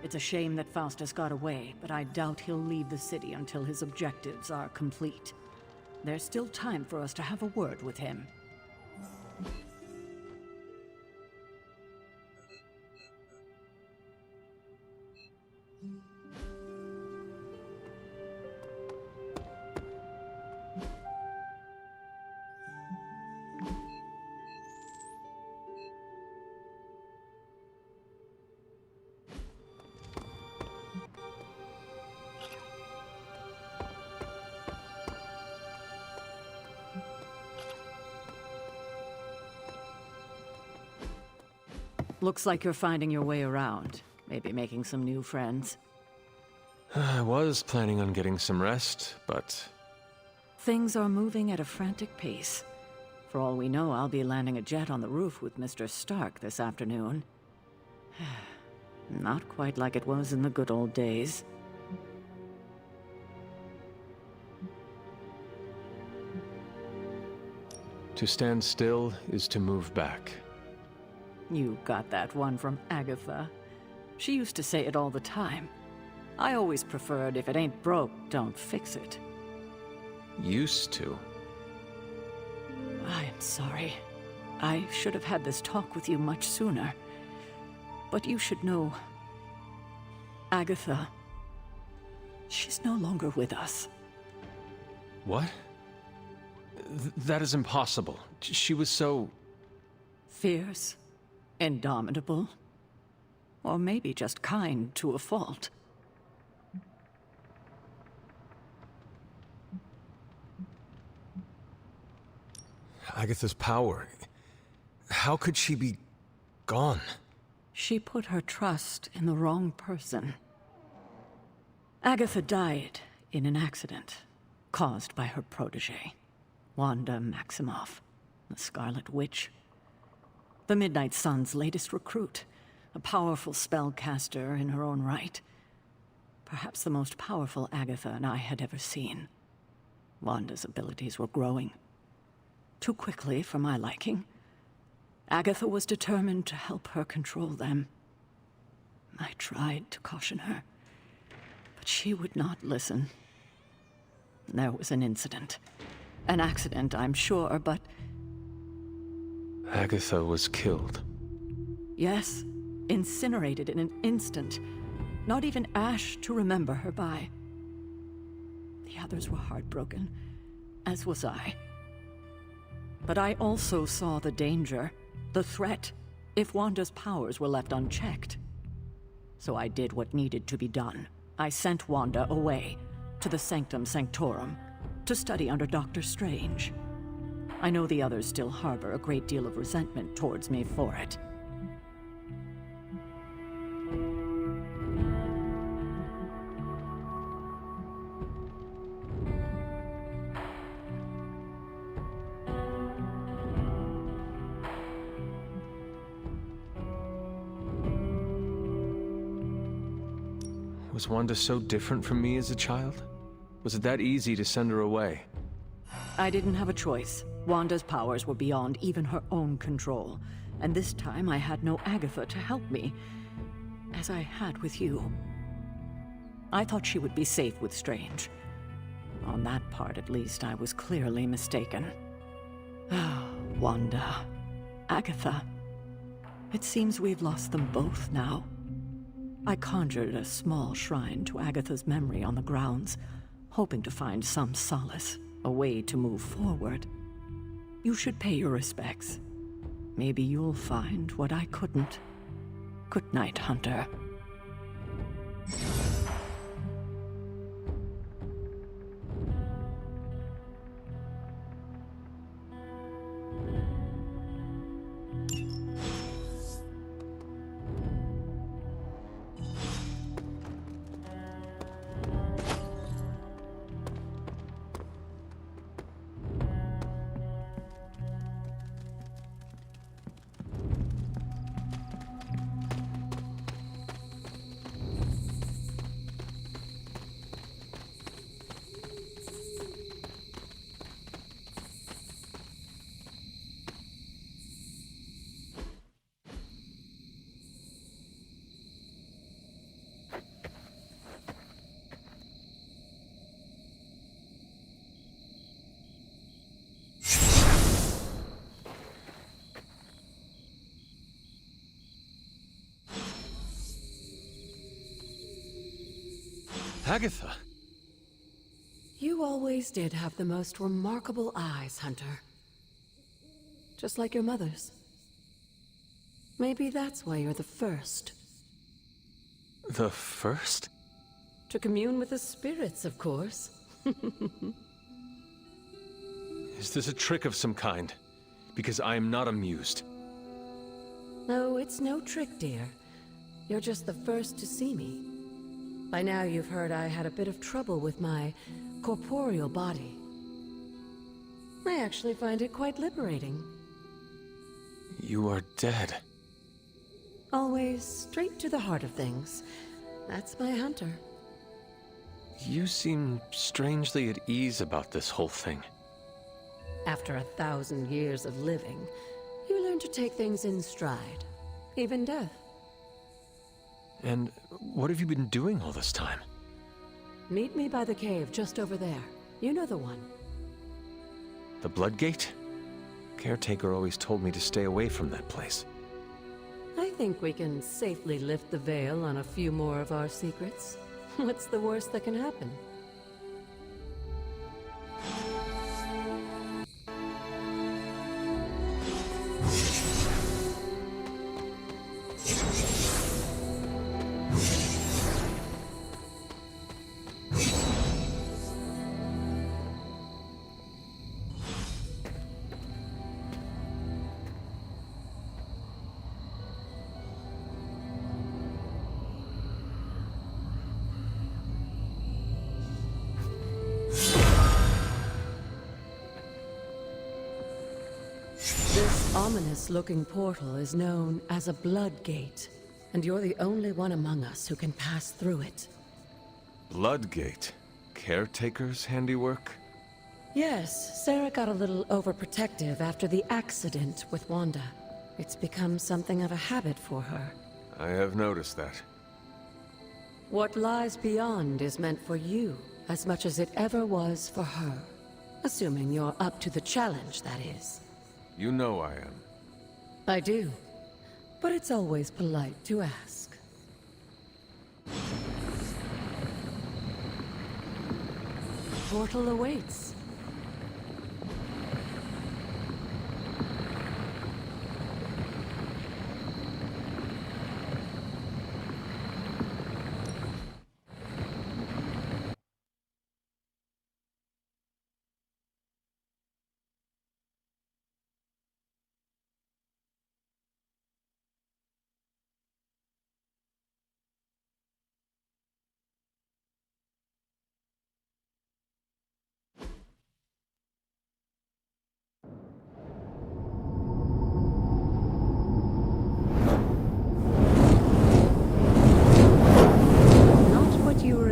It's a shame that Faustus got away, but I doubt he'll leave the city until his objectives are complete. There's still time for us to have a word with him. Looks like you're finding your way around. Maybe making some new friends. I was planning on getting some rest, but... Things are moving at a frantic pace. For all we know, I'll be landing a jet on the roof with Mr. Stark this afternoon. Not quite like it was in the good old days. To stand still is to move back. You got that one from Agatha. She used to say it all the time. I always preferred, if it ain't broke, don't fix it. Used to? I am sorry. I should have had this talk with you much sooner. But you should know... Agatha... she's no longer with us. What? That is impossible. She was so... Fierce. Indomitable. Or maybe just kind to a fault. Agatha's power... How could she be... gone? She put her trust in the wrong person. Agatha died in an accident caused by her protege, Wanda Maximoff, the Scarlet Witch. The Midnight Sun's latest recruit, a powerful spellcaster in her own right. Perhaps the most powerful Agatha and I had ever seen. Wanda's abilities were growing. Too quickly for my liking. Agatha was determined to help her control them. I tried to caution her, but she would not listen. There was an incident. An accident, I'm sure, but... Agatha was killed. Yes, incinerated in an instant. Not even ash to remember her by. The others were heartbroken, as was I. But I also saw the danger, the threat, if Wanda's powers were left unchecked. So I did what needed to be done. I sent Wanda away, to the Sanctum Sanctorum, to study under Dr. Strange. I know the others still harbor a great deal of resentment towards me for it. Was Wanda so different from me as a child? Was it that easy to send her away? I didn't have a choice. Wanda's powers were beyond even her own control, and this time I had no Agatha to help me, as I had with you. I thought she would be safe with Strange. On that part, at least, I was clearly mistaken. Ah, Wanda. Agatha. It seems we've lost them both now. I conjured a small shrine to Agatha's memory on the grounds, hoping to find some solace, a way to move forward. You should pay your respects. Maybe you'll find what I couldn't. Good night, Hunter. Agatha! You always did have the most remarkable eyes, Hunter. Just like your mother's. Maybe that's why you're the first. The first? To commune with the spirits, of course. Is this a trick of some kind? Because I am not amused. No, it's no trick, dear. You're just the first to see me. By now you've heard I had a bit of trouble with my corporeal body. I actually find it quite liberating. You are dead. Always straight to the heart of things. That's my Hunter. You seem strangely at ease about this whole thing. After 1,000 years of living, you learn to take things in stride. Even death. And what have you been doing all this time? Meet me by the cave just over there. You know the one. The Blood Gate? Caretaker always told me to stay away from that place. I think we can safely lift the veil on a few more of our secrets. What's the worst that can happen? This ominous-looking portal is known as a Blood Gate, and you're the only one among us who can pass through it. Blood Gate? Caretaker's handiwork? Yes, Sarah got a little overprotective after the accident with Wanda. It's become something of a habit for her. I have noticed that. What lies beyond is meant for you, as much as it ever was for her. Assuming you're up to the challenge, that is. You know I am. I do. But it's always polite to ask. Portal awaits.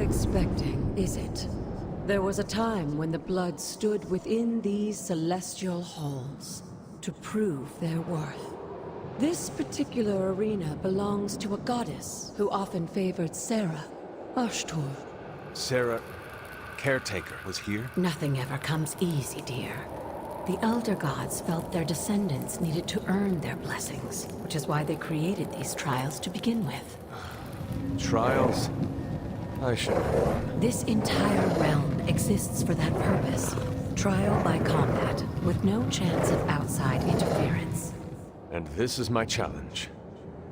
Expecting, is it? There was a time when the blood stood within these celestial halls to prove their worth. This particular arena belongs to a goddess who often favored Sarah, Ashtor. Sarah, Caretaker, was here? Nothing ever comes easy, dear. The Elder Gods felt their descendants needed to earn their blessings, which is why they created these trials to begin with. Trials? I should have known. This entire realm exists for that purpose. Trial by combat, with no chance of outside interference. And this is my challenge.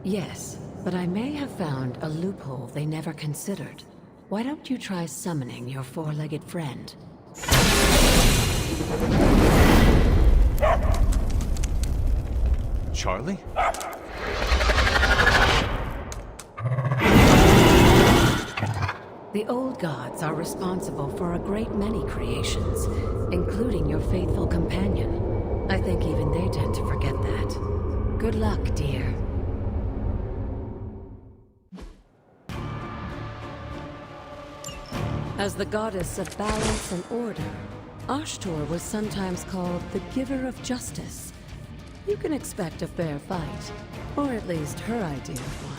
Yes, but I may have found a loophole they never considered. Why don't you try summoning your four-legged friend? Charlie? The old gods are responsible for a great many creations, including your faithful companion. I think even they tend to forget that. Good luck, dear. As the goddess of balance and order, Ashtor was sometimes called the Giver of Justice. You can expect a fair fight, or at least her idea of one.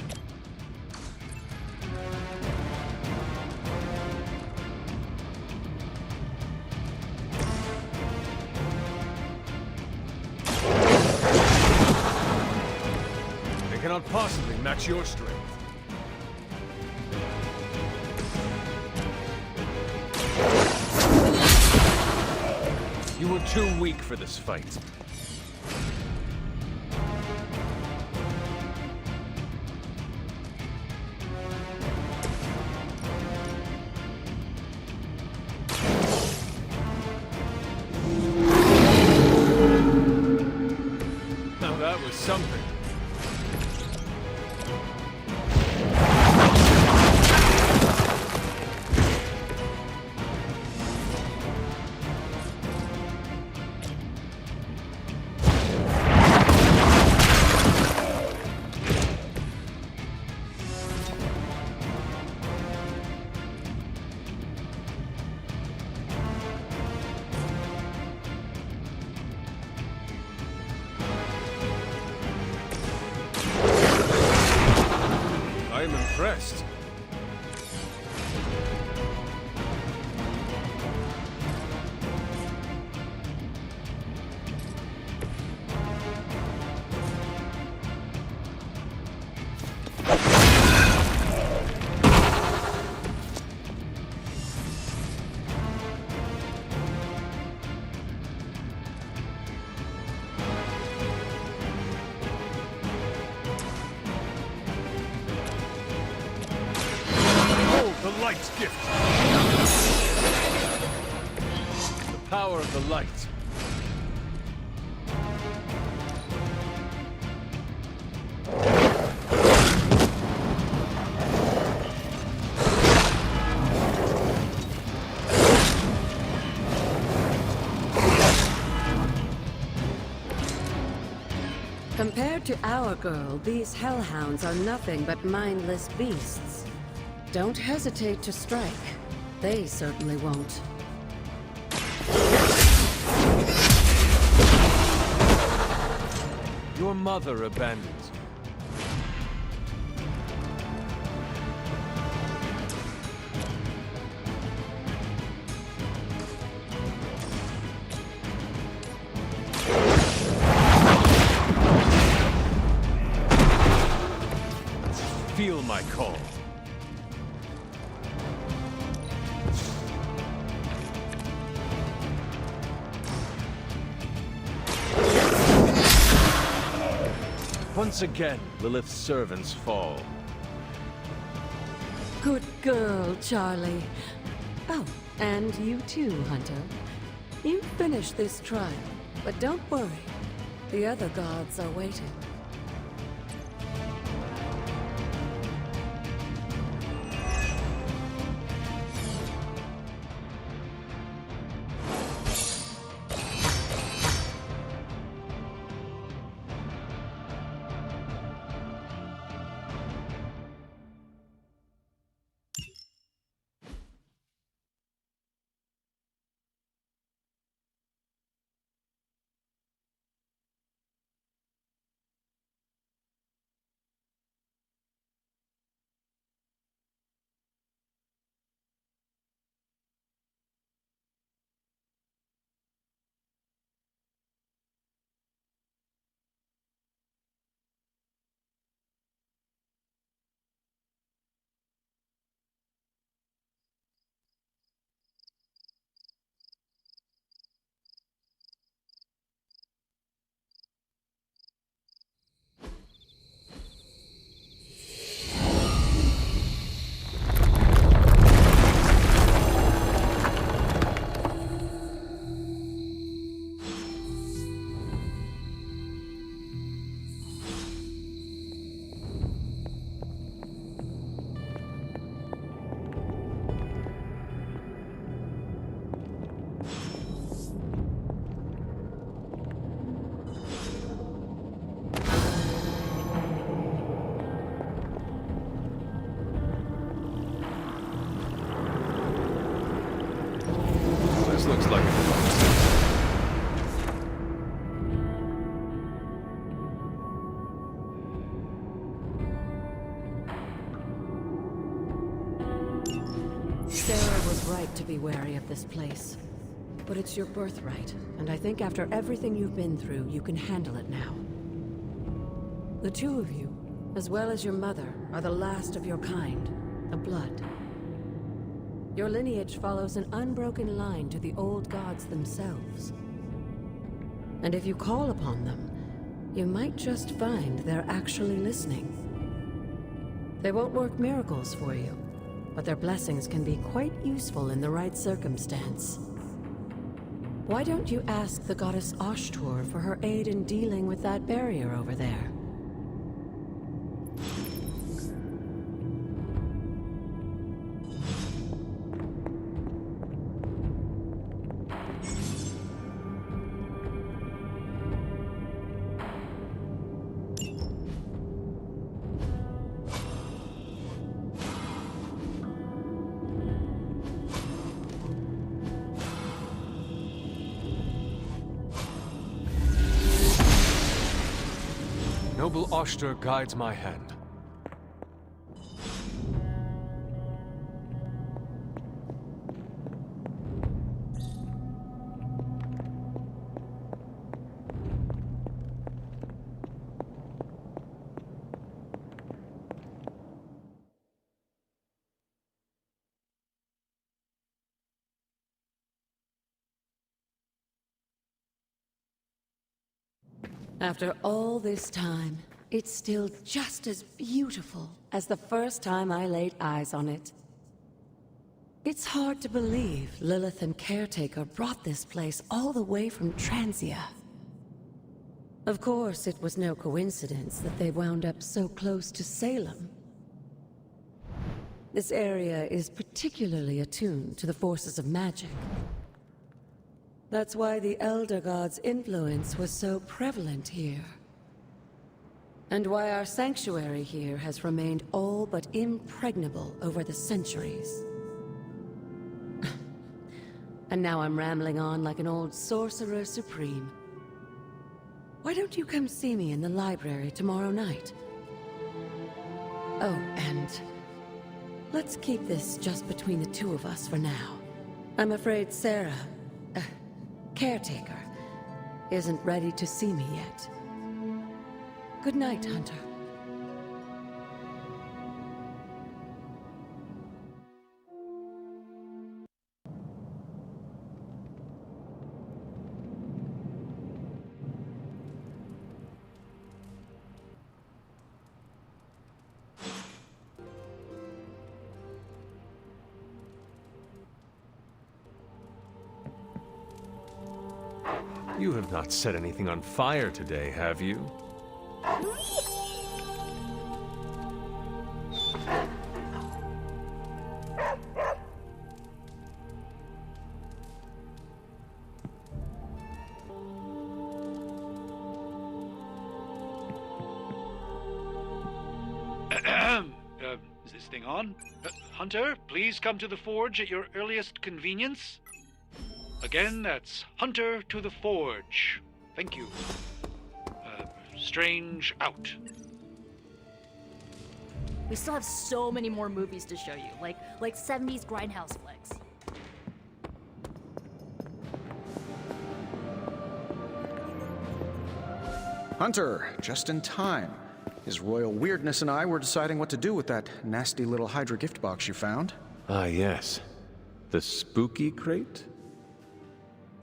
They cannot possibly match your strength. You were too weak for this fight. Now that was something. I'm impressed. The light's gift. The power of the light. Compared to our girl, these hellhounds are nothing but mindless beasts. Don't hesitate to strike. They certainly won't. Your mother abandons you. Feel my call. Once again, Lilith's servants fall. Good girl, Charlie. Oh, and you too, Hunter. You finished this trial, but don't worry. The other gods are waiting. Looks like a device. Sarah was right to be wary of this place. But it's your birthright, and I think after everything you've been through, you can handle it now. The two of you, as well as your mother, are the last of your kind, the Blood. Your lineage follows an unbroken line to the old gods themselves. And if you call upon them, you might just find they're actually listening. They won't work miracles for you, but their blessings can be quite useful in the right circumstance. Why don't you ask the goddess Ashtur for her aid in dealing with that barrier over there? Noble Ashtur guides my hand. After all this time, it's still just as beautiful as the first time I laid eyes on it. It's hard to believe Lilith and Caretaker brought this place all the way from Transia. Of course, it was no coincidence that they wound up so close to Salem. This area is particularly attuned to the forces of magic. That's why the Elder God's influence was so prevalent here. And why our sanctuary here has remained all but impregnable over the centuries. And now I'm rambling on like an old sorcerer supreme. Why don't you come see me in the library tomorrow night? Oh, and let's keep this just between the two of us for now. I'm afraid Sarah, Caretaker, isn't ready to see me yet. Good night, Hunter. You have not set anything on fire today, have you? Is this thing on? Hunter, please come to the forge at your earliest convenience. Again, that's Hunter to the forge. Thank you. Strange out. We still have so many more movies to show you, like 70s grindhouse flicks. Hunter, just in time. His royal weirdness and I were deciding what to do with that nasty little Hydra gift box you found. Ah, yes. The spooky crate?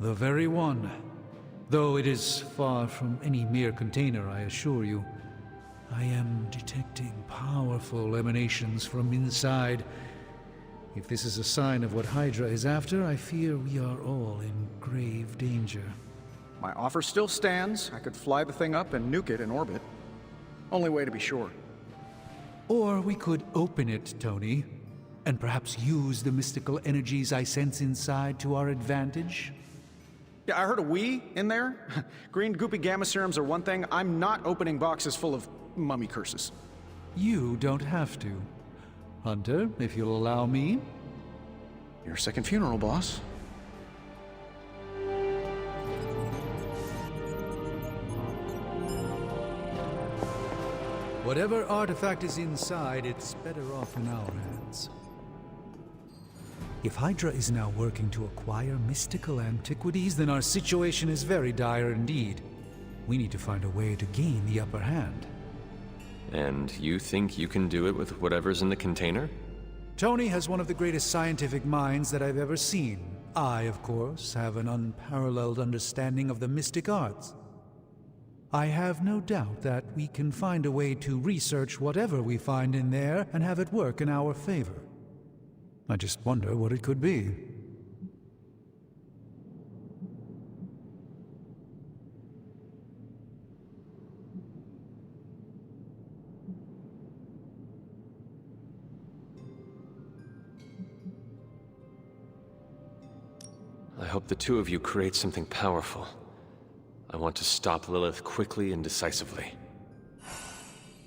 The very one. Though it is far from any mere container, I assure you. I am detecting powerful emanations from inside. If this is a sign of what Hydra is after, I fear we are all in grave danger. My offer still stands. I could fly the thing up and nuke it in orbit. Only way to be sure. Or we could open it, Tony, and perhaps use the mystical energies I sense inside to our advantage. Yeah, I heard a we in there. Green goopy gamma serums are one thing. I'm not opening boxes full of mummy curses. You don't have to. Hunter, if you'll allow me. Your second funeral, boss. Whatever artifact is inside, it's better off in our hands. If Hydra is now working to acquire mystical antiquities, then our situation is very dire indeed. We need to find a way to gain the upper hand. And you think you can do it with whatever's in the container? Tony has one of the greatest scientific minds that I've ever seen, I, of course, have an unparalleled understanding of the mystic arts. I have no doubt that we can find a way to research whatever we find in there and have it work in our favor. I just wonder what it could be. I hope the two of you create something powerful. I want to stop Lilith quickly and decisively.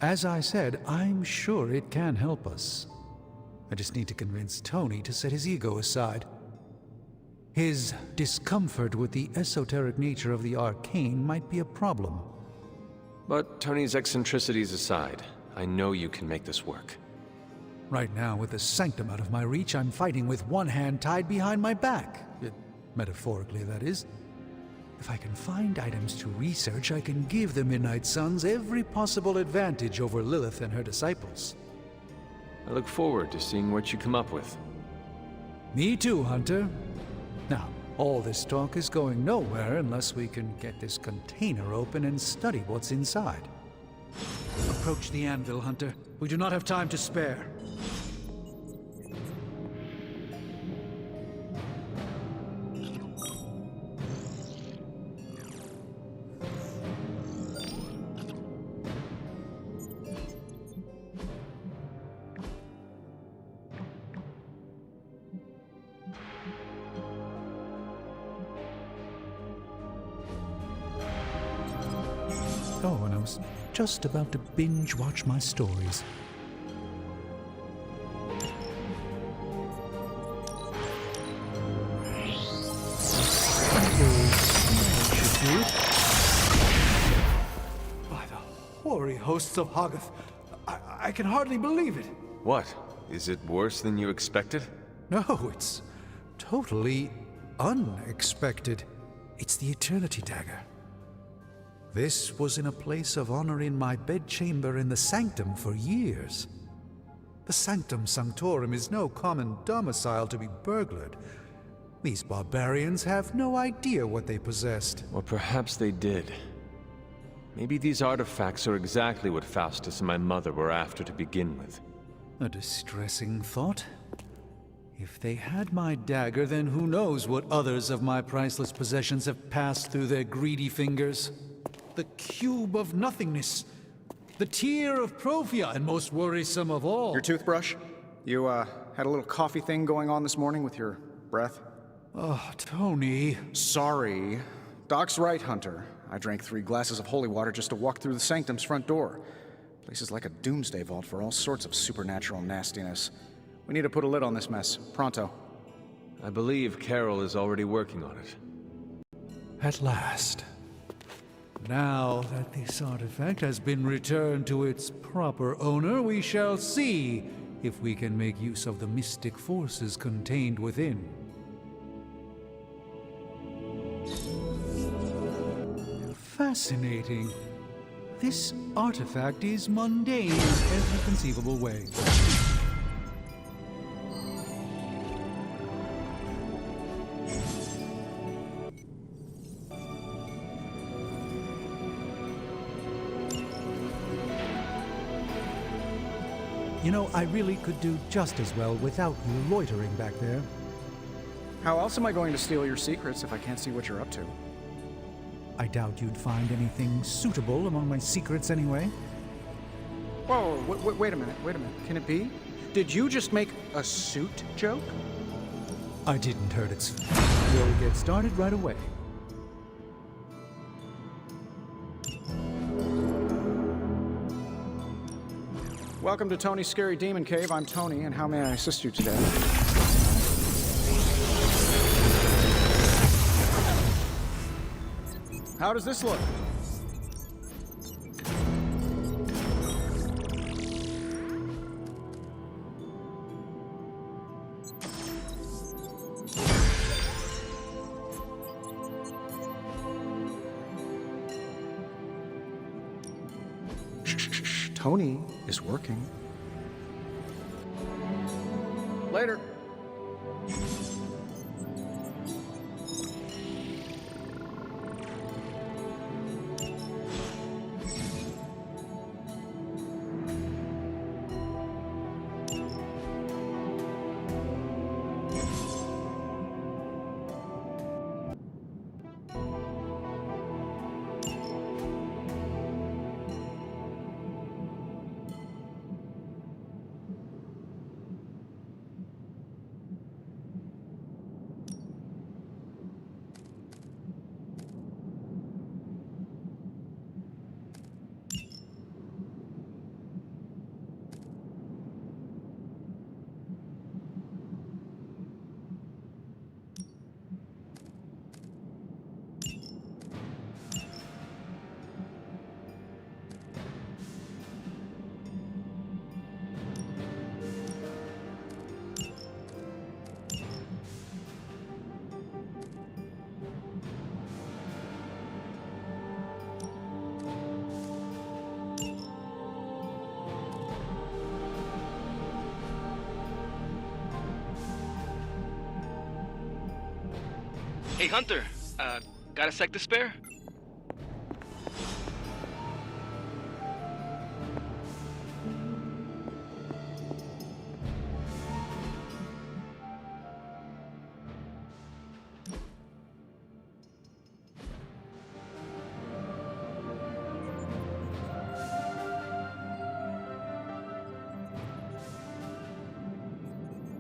As I said, I'm sure it can help us. I just need to convince Tony to set his ego aside. His discomfort with the esoteric nature of the arcane might be a problem. But Tony's eccentricities aside, I know you can make this work. Right now, with the sanctum out of my reach, I'm fighting with one hand tied behind my back. Metaphorically, that is. If I can find items to research, I can give the Midnight Suns every possible advantage over Lilith and her disciples. I look forward to seeing what you come up with. Me too, Hunter. Now, all this talk is going nowhere unless we can get this container open and study what's inside. Approach the anvil, Hunter. We do not have time to spare. Oh, and I was just about to binge-watch my stories. By the hoary hosts of Agatha, I can hardly believe it. What? Is it worse than you expected? No, it's totally unexpected. It's the Eternity Dagger. This was in a place of honor in my bedchamber in the Sanctum for years. The Sanctum Sanctorum is no common domicile to be burglared. These barbarians have no idea what they possessed. Or perhaps they did. Maybe these artifacts are exactly what Faustus and my mother were after to begin with. A distressing thought. If they had my dagger, then who knows what others of my priceless possessions have passed through their greedy fingers. The cube of nothingness. The tear of Profia, and most worrisome of all. Your toothbrush? You, had a little coffee thing going on this morning with your breath? Oh, Tony. Sorry. Doc's right, Hunter. I drank 3 glasses of holy water just to walk through the Sanctum's front door. Place is like a doomsday vault for all sorts of supernatural nastiness. We need to put a lid on this mess. Pronto. I believe Carol is already working on it. At last. Now that this artifact has been returned to its proper owner, we shall see if we can make use of the mystic forces contained within. Fascinating. This artifact is mundane in every conceivable way. You know, I really could do just as well without you loitering back there. How else am I going to steal your secrets if I can't see what you're up to? I doubt you'd find anything suitable among my secrets anyway. Whoa, wait a minute. Can it be? Did you just make a suit joke? I didn't hurt its... We'll get started right away. Welcome to Tony's Scary Demon Cave. I'm Tony, and how may I assist you today? How does this look? Shh. Tony is working. Later. Hey, Hunter. Got a sec to spare?